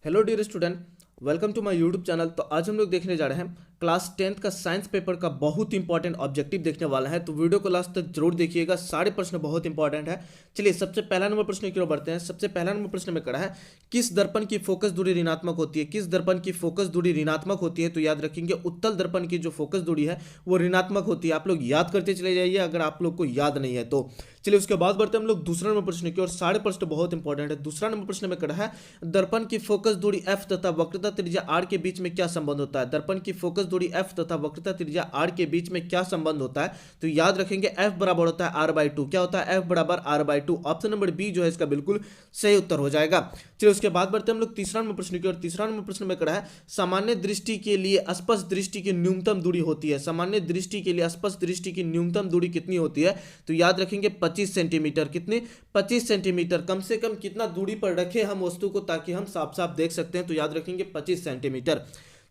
Hello dear student, welcome to my YouTube channel. तो आज हम लोग देखने जा रहे हैं क्लास 10th का साइंस पेपर का बहुत इंपॉर्टेंट ऑब्जेक्टिव देखने वाला है। तो वीडियो को लास्ट तक जरूर देखिएगा, सारे प्रश्न बहुत इंपॉर्टेंट है। चलिए सबसे पहला नंबर प्रश्न की ओर बढ़ते हैं। सबसे पहला नंबर प्रश्न में कड़ा है, किस दर्पण की फोकस दूरी ऋणात्मक होती है? किस दर्पण की फोकस दूरी ऋणात्मक होती है? तो याद रखेंगे उत्तल दर्पण की जो फोकस दूरी है वो ऋणात्मक होती है। आप लोग याद करते चले जाइए अगर आप लोग को याद नहीं है तो। चलिए उसके बाद बढ़ते हैं हम लोग दूसरा नंबर प्रश्न की ओर। सारे प्रश्न बहुत इंपॉर्टेंट है। दूसरा नंबर प्रश्न में कड़ा है, दर्पण की फोकस दूरी f तथा वक्रता त्रिज्या r के बीच में क्या संबंध होता है? दर्पण की फोकस दूरी f तथा वक्रता त्रिज्या r के बीच में क्या संबंध होता है? तो याद रखेंगे f बराबर होता है r/2। क्या होता है? f बराबर r/2। ऑप्शन नंबर बी जो है इसका बिल्कुल सही उत्तर हो जाएगा। चलिए उसके बाद बढ़ते हैं हम लोग तीसरा नंबर प्रश्न की ओर। तीसरा नंबर प्रश्न में कड़ा है, सामान्य दृष्टि के लिए स्पष्ट दृष्टि की न्यूनतम दूरी होती है। सामान्य दृष्टि के लिए स्पष्ट दृष्टि की न्यूनतम दूरी कितनी होती है? तो याद रखेंगे 25 सेंटीमीटर। कितनी? 25 सेंटीमीटर। कम से कम कितना दूरी पर रखें हम वस्तु को ताकि हम साफ साफ देख सकते हैं? तो याद रखेंगे 25 सेंटीमीटर।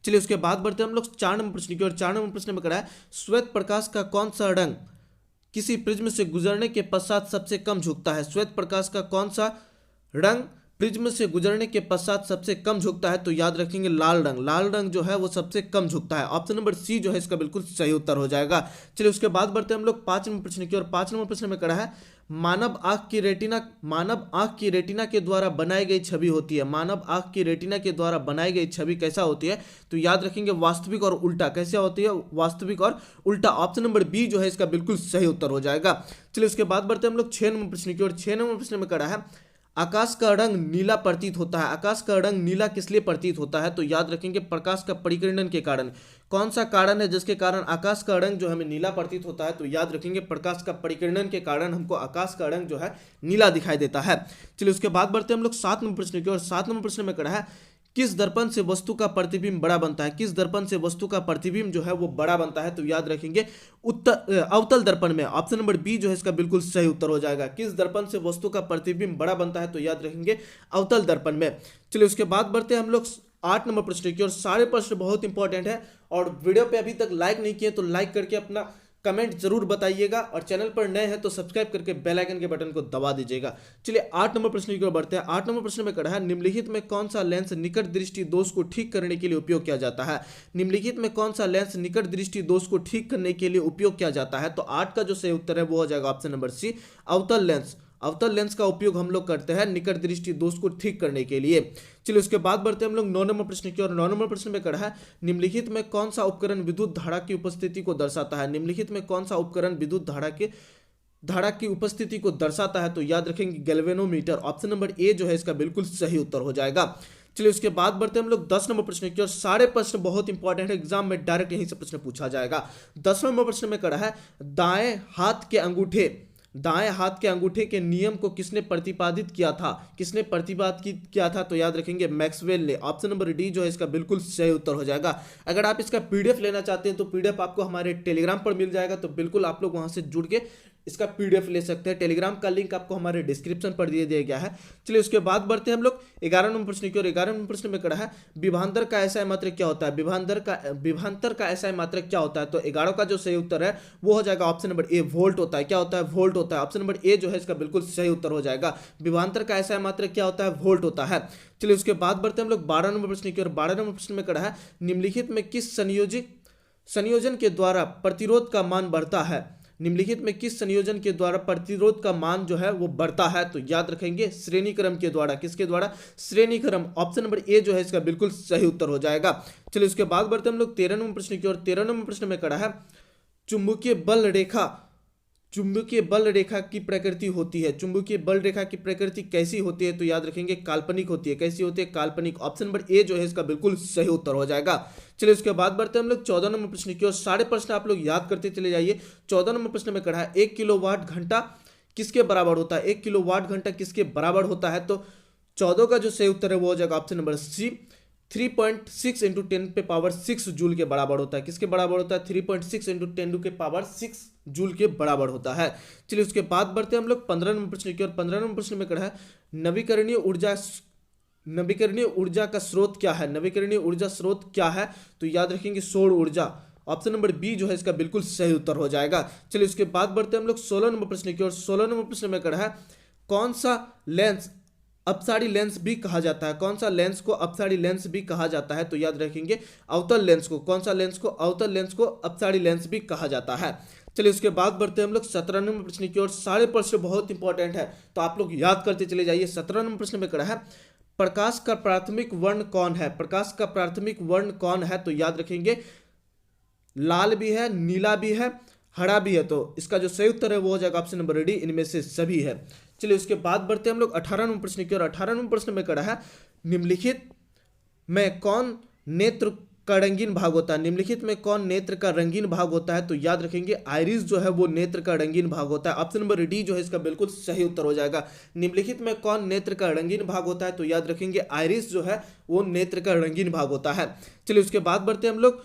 चलिए उसके बाद बढ़ते हैं हम लोग 4 नंबर प्रश्न की ओर। 4 नंबर प्रश्न में कड़ा है, श्वेत प्रकाश का कौन सा रंग किसी प्रिज्म से गुजरने के पश्चात सबसे कम झुकता है? श्वेत प्रकाश का कौन सा रंग प्रिज्म से गुजरने के पश्चात सबसे कम झुकता है? तो याद रखेंगे लाल रंग। लाल रंग जो है वो सबसे कम झुकता है। ऑप्शन नंबर सी जो है इसका बिल्कुल सही उत्तर हो जाएगा। चलिए उसके बाद बढ़ते हैं हम लोग 5 नंबर प्रश्न की ओर। 5 नंबर प्रश्न में कड़ा है, मानव आंख की रेटिना के द्वारा बनाई गई छवि होती है। मानव आंख की रेटिना के द्वारा बनाई गई छवि कैसा होती है? तो याद रखेंगे वास्तविक और उल्टा। कैसे होती है? वास्तविक और उल्टा। ऑप्शन नंबर बी जो है इसका बिल्कुल सही उत्तर हो जाएगा। चलिए उसके बाद बढ़ते हैं हम लोग 6 नंबर प्रश्न की ओर। 6 नंबर प्रश्न में कड़ा है, आकाश का रंग नीला प्रतीत होता है। आकाश का रंग नीला किस लिए प्रतीत होता है? तो याद रखेंगे प्रकाश का परिकिरण के कारण। कौन सा कारण है जिसके कारण आकाश का रंग जो हमें नीला प्रतीत होता है? तो याद रखेंगे प्रकाश का परिकिरण के कारण हमको आकाश का रंग जो है नीला दिखाई देता है। चलिए उसके बाद बढ़ते हैं हम लोग 7 नंबर प्रश्न की ओर। 7 नंबर प्रश्न में कड़ा है, किस दर्पण से वस्तु का प्रतिबिंब बड़ा बनता है? किस दर्पण से वस्तु का प्रतिबिंब जो है वो बड़ा बनता है? तो याद रखेंगे अवतल दर्पण में। ऑप्शन नंबर बी जो है इसका बिल्कुल सही उत्तर हो जाएगा। किस दर्पण से वस्तु का प्रतिबिंब बड़ा बनता है? तो याद रखेंगे अवतल दर्पण में। चलिए उसके बाद बढ़ते हैं हम लोग 8 नंबर प्रश्न की ओर। सारे प्रश्न बहुत इंपॉर्टेंट है और वीडियो पे अभी तक लाइक नहीं किए तो लाइक करके अपना कमेंट जरूर बताइएगा और चैनल पर नए हैं तो सब्सक्राइब करके बेल आइकन के बटन को दबा दीजिएगा। चलिए 8 नंबर प्रश्न की ओर बढ़ते हैं। 8 नंबर प्रश्न में कड़ा है, निम्नलिखित में कौन सा लेंस निकट दृष्टि दोष को ठीक करने के लिए उपयोग किया जाता है? निम्नलिखित में कौन सा लेंस निकट दृष्टि दोष को ठीक करने के लिए उपयोग किया जाता है? तो 8 का जो सही उत्तर है वो हो जाएगा ऑप्शन नंबर सी, अवतल लेंस। अवतल लेंस का उपयोग हम लोग करते हैं निकट दृष्टि दोष को ठीक करने के लिए। चलिए उसके बाद बढ़ते हैं हम लोग 9 नंबर प्रश्न की ओर। 9 नंबर प्रश्न में कड़ा है, निम्नलिखित में कौन सा उपकरण विद्युत धारा की उपस्थिति को दर्शाता है? निम्नलिखित में कौन सा उपकरण विद्युत धारा की उपस्थिति को दर्शाता है? तो याद रखेंगे गैल्वेनोमीटर। ऑप्शन नंबर ए जो है इसका बिल्कुल सही उत्तर हो जाएगा। चलिए उसके बाद बढ़ते हैं हम लोग 10 नंबर प्रश्न की ओर। सारे प्रश्न बहुत इंपॉर्टेंट है, एग्जाम में डायरेक्ट यहीं से प्रश्न पूछा जाएगा। 10 नंबर प्रश्न में कड़ा है, दाएं हाथ के अंगूठे के नियम को किसने प्रतिपादित किया था? किसने प्रतिपादित किया था? तो याद रखेंगे मैक्सवेल ने। ऑप्शन नंबर डी जो है इसका बिल्कुल सही उत्तर हो जाएगा। अगर आप इसका पीडीएफ लेना चाहते हैं तो पीडीएफ आपको हमारे टेलीग्राम पर मिल जाएगा, तो बिल्कुल आप लोग वहां से जुड़ के इसका पीडीएफ ले सकते हैं। टेलीग्राम का लिंक आपको हमारे डिस्क्रिप्शन पर दिया गया है। चलिए उसके बाद बढ़ते हैं हम लोग 11 नंबर प्रश्न की ओर। 11 नंबर प्रश्न में कड़ा है, विभवांतर का एसआई मात्रक क्या होता है? विभवांतर का एसआई मात्रक क्या होता है? तो 11 का जो सही उत्तर है वो हो जाएगा ऑप्शन नंबर ए, वोल्ट होता है। क्या होता है? वोल्ट होता है। ऑप्शन नंबर ए जो है इसका बिल्कुल सही उत्तर हो जाएगा। विभवांतर का एसआई मात्रक क्या होता है? वोल्ट होता है। चलिए उसके बाद बढ़ते हैं हम लोग 12 नंबर प्रश्न की ओर। 12 नंबर प्रश्न में कड़ा है, निम्नलिखित में किस संयोजन के द्वारा प्रतिरोध का मान बढ़ता है? निम्नलिखित में किस संयोजन के द्वारा प्रतिरोध का मान जो है वो बढ़ता है? तो याद रखेंगे श्रेणी क्रम के द्वारा। किसके द्वारा? श्रेणी क्रम। ऑप्शन नंबर ए जो है इसका बिल्कुल सही उत्तर हो जाएगा। चलिए उसके बाद बढ़ते हैं हम लोग 13 नंबर प्रश्न की ओर। 13 नंबर प्रश्न में कड़ा है, चुंबकीय बल रेखा की प्रकृति होती है। चुंबकीय बल रेखा की प्रकृति कैसी होती है? तो याद रखेंगे काल्पनिक होती है। कैसी होती है? काल्पनिक। ऑप्शन नंबर ए जो है इसका बिल्कुल सही उत्तर हो जाएगा। चलिए उसके बाद बढ़ते हैं हम लोग 14 नंबर प्रश्न की ओर। सारे प्रश्न आप लोग याद करते चले जाइए। 14 नंबर प्रश्न में कड़ा है, 1 किलोवाट घंटा किसके बराबर होता है? 1 किलोवाट घंटा किसके बराबर होता है? तो 14 का जो सही उत्तर है वो हो जाएगा option number C, 3.6 into 10⁻6 joule के बराबर होता है। किसके बराबर होता है? 3.6 इंटू 10⁻6 जूल के बराबर होता है। चलिए उसके बाद बढ़ते हैं हम लोग 15 नंबर प्रश्न की ओर। 15 नंबर प्रश्न में कड़ा है, नवीकरणीय ऊर्जा का स्रोत क्या है? नवीकरणीय ऊर्जा स्रोत क्या है? तो याद रखेंगे सौर ऊर्जा। ऑप्शन नंबर बी जो है इसका बिल्कुल सही उत्तर हो जाएगा। चलिए उसके बाद बढ़ते हैं हम लोग 16 नंबर प्रश्न की ओर। 16 नंबर प्रश्न में कड़ा है, कौन सा लेंस अपसारी लेंस भी कहा जाता है? कौन सा लेंस को अपसारी लेंस भी कहा जाता है? तो याद रखेंगे अवतल लेंस को। कौन सा लेंस को? अवतल लेंस को अपसारी लेंस भी कहा जाता है। चलिए उसके बाद बढ़ते हैं हम लोग 17 नंबर प्रश्न की ओर। सारे प्रश्न बहुत इंपॉर्टेंट है, तो आप लोग याद करते चले जाइए। 17 नंबर प्रश्न में कड़ा है प्रकाश का प्राथमिक वर्ण कौन है? प्रकाश का प्राथमिक वर्ण कौन है? तो याद रखेंगे लाल भी है, नीला भी है, हरा भी है। तो इसका जो सही उत्तर है वो हो जाएगा ऑप्शन नंबर डी, इनमें से सभी है। चलिए उसके बाद बढ़ते हैं हम लोग 18 नंबर प्रश्न की ओर। 18 नंबर प्रश्न में कड़ा है निम्नलिखित में कौन नेत्र का रंगीन भाग होता है? निम्नलिखित में कौन नेत्र का रंगीन भाग होता है? तो याद रखेंगे आइरिस जो है वो नेत्र का रंगीन भाग होता है। ऑप्शन नंबर डी जो है इसका बिल्कुल सही उत्तर हो जाएगा। निम्नलिखित में कौन नेत्र का रंगीन भाग होता है? तो याद रखेंगे आइरिस जो है वो नेत्र का रंगीन भाग होता है। चलिए उसके बाद बढ़ते हैं हम लोग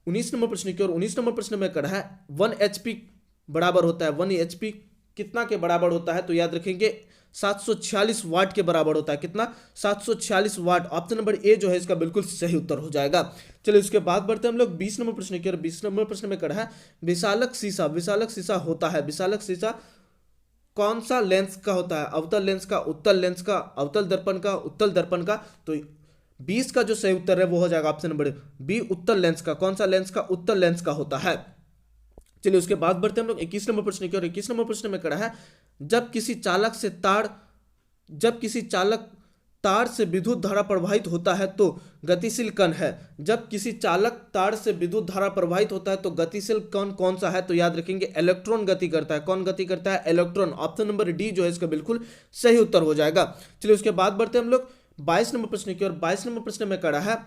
19 नंबर प्रश्न की ओर। 19 नंबर प्रश्न में कड़ा है 1 HP बराबर होता है। 1 HP कितना के बराबर होता है? तो याद रखेंगे 746 वाट के बराबर होता है। कितना? 746 वाट। ऑप्शन नंबर ए जो है इसका बिल्कुल सही उत्तर हो जाएगा। चलिए उसके बाद बढ़ते हैं हम लोग 20 नंबर प्रश्न की ओर। 20 नंबर प्रश्न में कड़ा है विशालक शीशा। विशालक शीशा होता है, विशालक शीशा कौन सा लेंस का होता है? अवतल लेंस का, उत्तल लेंस का, अवतल दर्पण का, उत्तल दर्पण का। तो 20 का जो सही उत्तर है वो हो जाएगा ऑप्शन नंबर बी, उत्तल लेंस का। कौन सा लेंस का? उत्तल लेंस का होता है। चलिए उसके बाद बढ़ते हैं हम लोग 21 नंबर प्रश्न की ओर। 21 नंबर प्रश्न में कड़ा है जब किसी चालक तार से विद्युत धारा प्रवाहित होता है तो गतिशील कण है। जब किसी चालक तार से विद्युत धारा प्रवाहित होता है तो गतिशील कण कौन सा है? तो याद रखेंगे इलेक्ट्रॉन गति करता है। कौन गति करता है? इलेक्ट्रॉन। ऑप्शन नंबर डी जो है इसका बिल्कुल सही उत्तर हो जाएगा। चलिए उसके बाद बढ़ते हैं हम लोग 22 नंबर प्रश्न की ओर। 22 नंबर प्रश्न में कड़ा है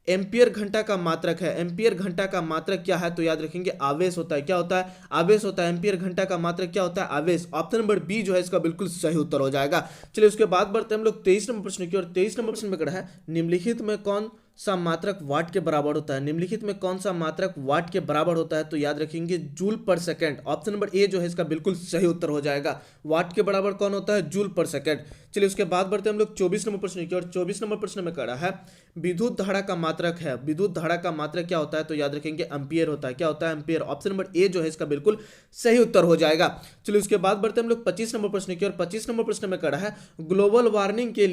एम्पियर घंटा का मात्रक है। एम्पियर घंटा का मात्रक क्या है? तो याद रखेंगे आवेश होता है। क्या होता है? आवेश होता है। एम्पियर घंटा का मात्रक क्या होता है? आवेश। ऑप्शन नंबर बी जो है इसका बिल्कुल सही उत्तर हो जाएगा। चलिए उसके बाद बढ़ते हैं हम लोग 23 नंबर प्रश्न की ओर। 23 नंबर प्रश्न में कड़ा है निम्नलिखित में कौन सा मात्रक वाट के बराबर होता है? निम्नलिखित में कौन सा मात्रक वाट के बराबर होता है? तो याद रखेंगे जूल पर सेकंड। ऑप्शन नंबर ए जो है इसका बिल्कुल सही उत्तर हो जाएगा। वाट के बराबर कौन होता है? जूल पर सेकंड। चलिए उसके बाद बढ़ते हैं हम लोग 24 नंबर प्रश्न की ओर। 24 नंबर प्रश्न में कड़ा है विद्युत धारा का मात्रक है। विद्युत धारा का मात्रक क्या होता है? तो याद रखेंगे एम्पियर होता है। क्या होता है? एम्पियर। ऑप्शन नंबर ए जो है इसका बिल्कुल सही उत्तर हो जाएगा। चलिए उसके बाद बढ़ते हैं हम लोग 25 नंबर प्रश्न की ओर। 25 नंबर प्रश्न में कड़ा है ग्लोबल वार्मिंग के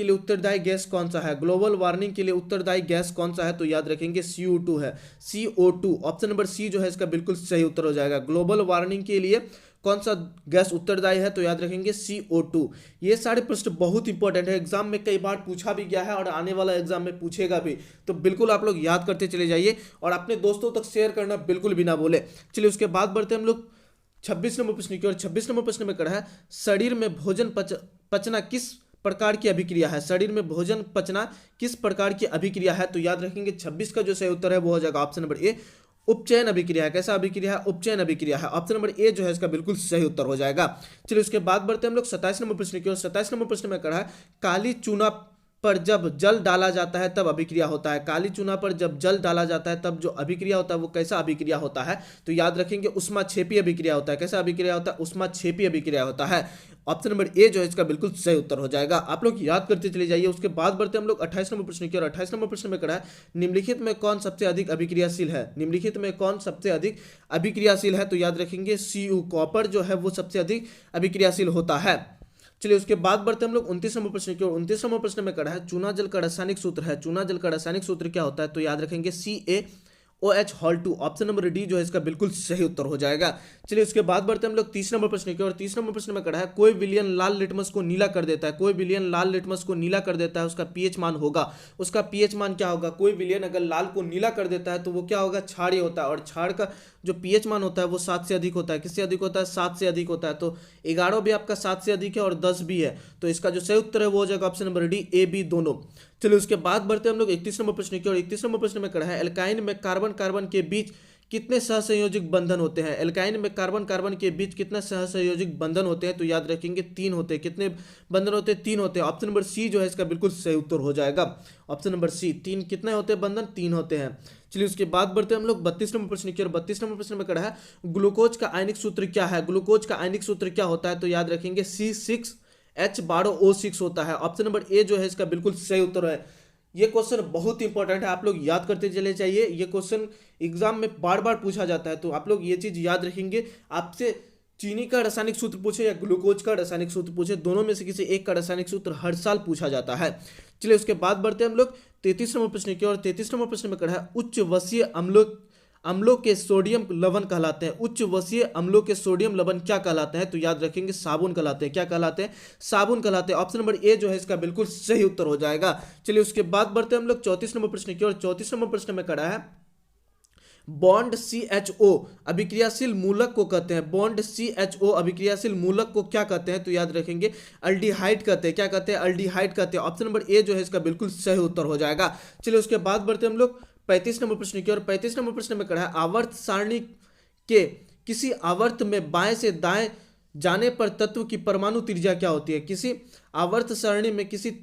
लिए उत्तरदायी गैस कौन सा है? ग्लोबल वार्मिंग के लिए उत्तरदायी गैस कौन सा है? तो याद रखेंगे CO2 है। CO2। ऑप्शन नंबर सी जो है इसका बिल्कुल सही उत्तर हो जाएगा। ग्लोबल वार्मिंग के लिए कौन सा गैस उत्तरदायी है? तो याद रखेंगे CO2। ये सारे प्रश्न बहुत इंपॉर्टेंट है, एग्जाम में कई बार पूछा भी गया है और आने वाला एग्जाम में पूछेगा भी, तो बिल्कुल आप लोग याद करते चले जाइए और अपने दोस्तों तक शेयर करना बिल्कुल भी ना भूले। चलिए उसके बाद बढ़ते हैं हम लोग 26 नंबर प्रश्न की ओर। 26 नंबर प्रश्न में कड़ा है शरीर में भोजन पचना किस प्रकार की अभिक्रिया है? शरीर में भोजन पचना किस प्रकार की अभिक्रिया है? तो याद रखेंगे 26 का जो सही उत्तर है वो हो जाएगा ऑप्शन नंबर ए, उपचयन अभिक्रिया है। कैसा अभिक्रिया है? उपचयन अभिक्रिया है। ऑप्शन नंबर ए जो है इसका बिल्कुल सही उत्तर हो जाएगा। चलिए उसके बाद बढ़ते हैं हम लोग 27 नंबर प्रश्न की ओर। 27 नंबर प्रश्न में कड़ा है काली चूना पर जब जल डाला जाता है तब अभिक्रिया होता है। काली चूना पर जब जल डाला जाता है तब जो अभिक्रिया होता है वो कैसा अभिक्रिया होता है? तो याद रखेंगे उष्माक्षेपी अभिक्रिया होता है। कैसा अभिक्रिया होता है? उष्माक्षेपी अभिक्रिया होता है। ऑप्शन नंबर ए जो है इसका बिल्कुल सही उत्तर हो जाएगा। आप लोग याद करते चले जाइए। उसके बाद बढ़ते हम लोग 28 नंबर प्रश्न की ओर। 28 नंबर प्रश्न में कड़ा है निम्नलिखित में कौन सबसे अधिक अभिक्रियाशील है? निम्नलिखित में कौन सबसे अधिक अभिक्रियाशील है? तो याद रखेंगे Cu, कॉपर जो है वो सबसे अधिक अभिक्रियाशील होता है। चलिए उसके बाद बढ़ते हम लोग 29 नंबर प्रश्न की ओर। 29 नंबर प्रश्न में कड़ा है चूना जल का रासायनिक सूत्र है। चूना जल का रासायनिक सूत्र क्या होता है? तो याद रखेंगे CaOH2। ऑप्शन नंबर डी जो है इसका बिल्कुल सही उत्तर हो जाएगा। चलिए उसके बाद बढ़ते हम लोग 30 नंबर प्रश्न की ओर। 30 नंबर प्रश्न में कड़ा है कोई विलयन लाल लिटमस को नीला कर देता है। कोई विलयन लाल लिटमस को नीला कर देता है, उसका पीएच मान होगा। उसका पीएच मान क्या होगा? कोई विलयन अगर लाल को नीला कर देता है तो वो क्या होगा? क्षारीय होता है, और क्षार का जो पीएच मान होता है वो 7 से अधिक होता है। किससे अधिक होता है? 7 से अधिक होता है। तो 11 भी आपका 7 से अधिक है और 10 भी है, तो इसका जो सही उत्तर है वो हो जाएगा option number D, A B दोनों। चलिए उसके बाद बढ़ते हम लोग 31 नंबर प्रश्न की ओर। 31 नंबर प्रश्न में कड़ा है एल्काइन में कार्बन कार्बन के बीच कितने सहसंयोजक बंधन होते हैं? एल्काइन में कार्बन कार्बन के बीच कितने सहसंयोजक बंधन होते हैं? तो याद रखेंगे 3 होते हैं। कितने बंधन होते हैं? 3 होते हैं। ऑप्शन नंबर सी जो है इसका बिल्कुल सही उत्तर हो जाएगा। ऑप्शन नंबर सी 3 कितने होते हैं बंधन? 3 होते हैं। चलिए उसके बाद बढ़ते हैं हम लोग 32 नंबर प्रश्न की ओर। 32 नंबर प्रश्न में कड़ा है ग्लूकोज का आयनिक सूत्र क्या है? ग्लूकोज का आयनिक सूत्र क्या होता है? तो याद रखेंगे C6H12O6 होता है। ऑप्शन नंबर ए जो है इसका बिल्कुल सही उत्तर है। ये क्वेश्चन बहुत इंपॉर्टेंट है, आप लोग याद करते चले जाइए। ये क्वेश्चन एग्जाम में बार बार पूछा जाता है, तो आप लोग ये चीज याद रखेंगे। आपसे चीनी का रासायनिक सूत्र पूछे या ग्लूकोज का रासायनिक सूत्र पूछे, दोनों में से किसी एक का रासायनिक सूत्र हर साल पूछा जाता है। चलिए उसके बाद बढ़ते हैं हम लोग 33 नंबर प्रश्न की और 33 नंबर प्रश्न में कहा है उच्च वसीय अम्लों के सोडियम लवण कहलाते हैं। उच्च वसीय अम्लों के सोडियम लवण क्या कहलाते हैं? तो याद रखेंगे साबुन कहलाते हैं। क्या कहलाते हैं? साबुन कहलाते हैं। ऑप्शन नंबर ए जो है इसका बिल्कुल सही उत्तर हो जाएगा। चलिए उसके बाद बढ़ते हैं हम लोग 34 नंबर प्रश्न की और 34 नंबर प्रश्न में कहा है बॉन्ड CHO अभिक्रियाशील मूलक को कहते हैं। बॉन्ड CHO अभिक्रियाशील मूलक को क्या कहते हैं? तो याद रखेंगे अल्डिहाइड कहते हैं। क्या कहते हैं? अल्डिहाइड कहते हैं। ऑप्शन नंबर ए जो है इसका बिल्कुल सही उत्तर हो जाएगा। चलिए उसके बाद बढ़ते हम लोग 35 नंबर प्रश्न की और 35 नंबर प्रश्न में कहा है आवर्त सारणी के किसी आवर्त में बाएं से दाएं जाने पर तत्व की परमाणु त्रिज्या क्या होती है? किसी आवर्त सारणी में किसी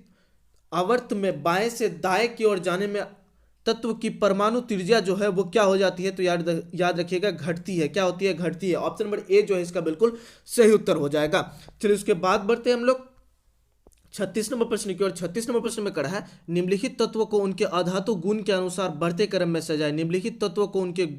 आवर्त में बाएं से दाएं की ओर जाने में तत्व की परमाणु त्रिज्या जो है वो क्या हो जाती है? तो याद रखिएगा घटती है। क्या होती है? घटती है। ऑप्शन नंबर ए जो है इसका बिल्कुल सही उत्तर हो जाएगा। चलिए उसके बाद बढ़ते हैं हम लोग 36 नंबर प्रश्न की और 36 नंबर प्रश्न में कहा है निम्नलिखित तत्वों को उनके अधातु गुण के अनुसार बढ़ते क्रम में सजाए। निम्नलिखित तत्वों को उनके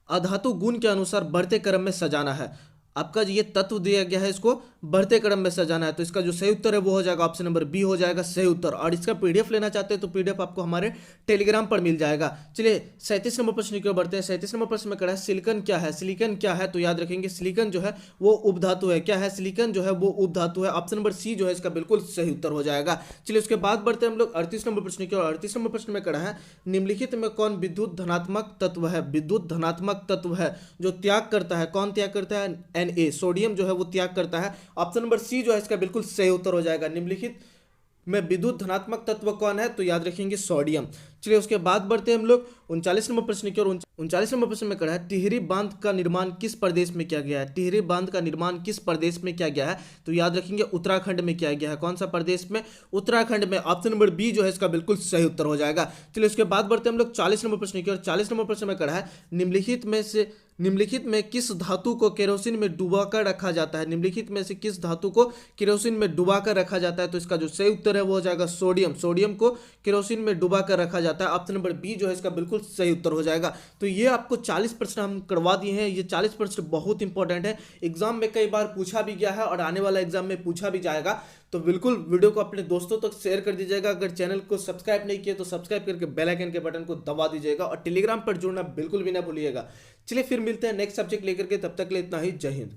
अधातु गुण के अनुसार बढ़ते क्रम में सजाना है। आपका ये तत्व दिया गया है, इसको बढ़ते क्रम में सजाना है। तो इसका जो सही उत्तर है वो हो जाएगा ऑप्शन नंबर बी हो जाएगा सही उत्तर। और इसका पीडीएफ लेना चाहते हैं तो पीडीएफ आपको हमारे टेलीग्राम पर मिल जाएगा। चलिए 37 नंबर प्रश्न की ओर बढ़ते हैं। 37 नंबर प्रश्न में कहा है सिलिकॉन क्या है? सिलिकॉन क्या है? तो याद रखेंगे सिलिकॉन जो है वो उपधातु है। क्या है? सिलिकॉन जो है वो उपधातु है। ऑप्शन नंबर सी जो है इसका बिल्कुल सही उत्तर हो जाएगा। चलिए उसके बाद बढ़ते हैं हम लोग 38 नंबर प्रश्न की ओर। 38 नंबर प्रश्न में कहा है निम्नलिखित में कौन विद्युत धनात्मक तत्व है? विद्युत धनात्मक तत्व है जो त्याग करता है। कौन त्याग करता है? Na सोडियम जो है वो त्याग करता है। ऑप्शन नंबर सी जो है इसका बिल्कुल सही उत्तर हो जाएगा। निम्नलिखित में विद्युत धनात्मक तत्व कौन है? तो याद रखेंगे सोडियम। चलिए उसके बाद बढ़ते हैं हम लोग 39 नंबर प्रश्न की ओर। 39 नंबर प्रश्न में कहा है टिहरी बांध का निर्माण किस प्रदेश में किया गया है? टिहरी बांध का निर्माण किस प्रदेश में किया गया है? तो याद रखेंगे उत्तराखंड में किया गया है। कौन सा प्रदेश में? उत्तराखंड में। ऑप्शन नंबर बी जो है इसका बिल्कुल सही उत्तर हो जाएगा। चलिए उसके बाद बढ़ते हैं हम लोग 40 नंबर प्रश्न की ओर। 40 नंबर प्रश्न में कहा है निम्नलिखित में किस धातु को केरोसिन में डुबाकर रखा जाता है? निम्नलिखित में से किस धातु को केरोसिन में डुबाकर रखा जाता है? तो इसका जो सही उत्तर है वो हो जाएगा सोडियम। सोडियम को केरोसिन में डुबाकर रखा जाता है। ऑप्शन नंबर बी जो है इसका बिल्कुल सही उत्तर हो जाएगा। तो ये आपको 40 प्रश्न हम करवा दिए हैं। ये 40 प्रश्न बहुत इंपॉर्टेंट है, एग्जाम में कई बार पूछा भी गया है और आने वाला एग्जाम में पूछा भी जाएगा। तो बिल्कुल वीडियो को अपने दोस्तों तक शेयर कर दीजिएगा। अगर चैनल को सब्सक्राइब नहीं किया तो सब्सक्राइब करके बेल आइकन के बटन को दबा दीजिएगा और टेलीग्राम पर जुड़ना बिल्कुल भी ना भूलिएगा। चलिए फिर मिलते हैं नेक्स्ट सब्जेक्ट लेकर के, तब तक के लिए इतना ही। जय हिंद।